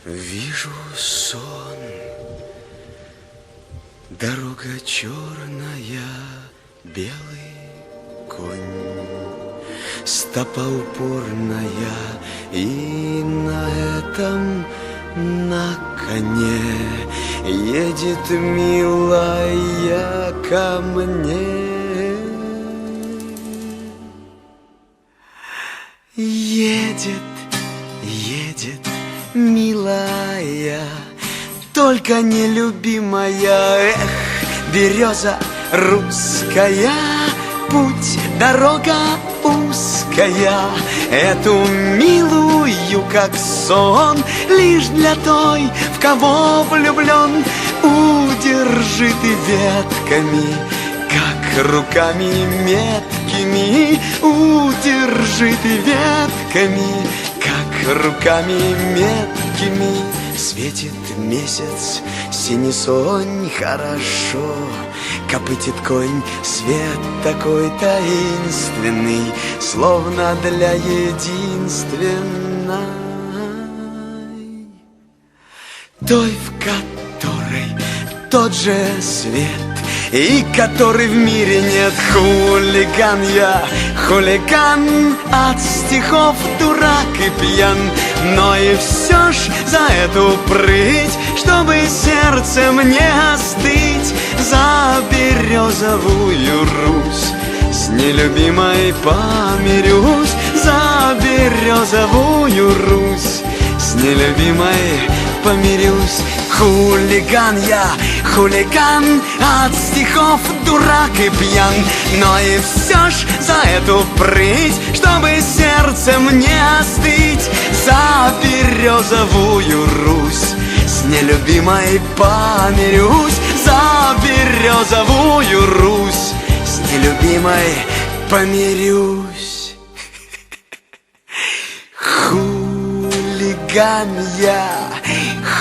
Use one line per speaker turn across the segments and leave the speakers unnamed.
Вижу сон, дорога черная, белый конь, стопа упорная, и на этом, на коне едет милая ко мне. Едет, едет, милая, только нелюбимая. Эх, береза русская, путь, дорога узкая. Эту милую, как сон, лишь для той, в кого влюблен. Удержи ты ветками, как руками меткими. Удержи ты ветками, как руками меткими. Светит месяц, синий сонь, хорошо. Копытит конь, свет такой таинственный, словно для единственной, той, в которой тот же свет, и который в мире нет. Хулиган я, хулиган, от стихов дурак и пьян. Но и все ж за эту прыть, чтобы сердцем не остыть, за березовую Русь с нелюбимой помирюсь. За березовую Русь с нелюбимой помирюсь. Хулиган я, хулиган, от стихов дурак и пьян. Но и все ж за эту прыть, чтобы сердцем не остыть, за березовую Русь с нелюбимой помирюсь. За березовую Русь с нелюбимой помирюсь. Хулиган я,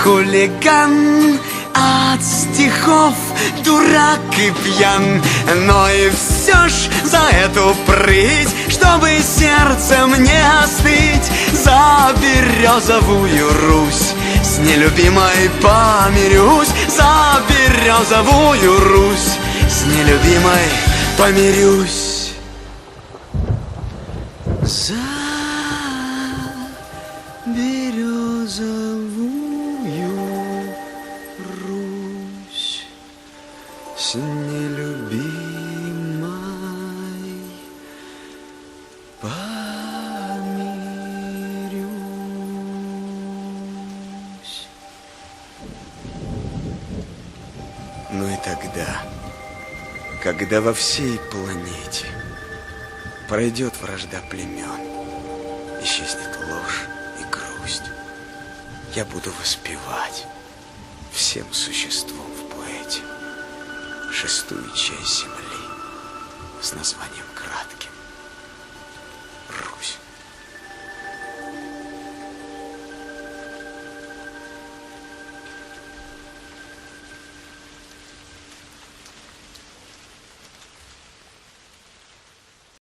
хулиган, от стихов дурак и пьян. Но и все ж за эту прыть, чтобы сердцем не остыть, за березовую Русь с нелюбимой помирюсь. За березовую Русь с нелюбимой помирюсь. За березовую Русь с нелюбимой помирюсь. Ну и тогда, когда во всей планете пройдет вражда племен, исчезнет ложь и грусть, я буду воспевать всем существом в поэте шестую часть земли с названием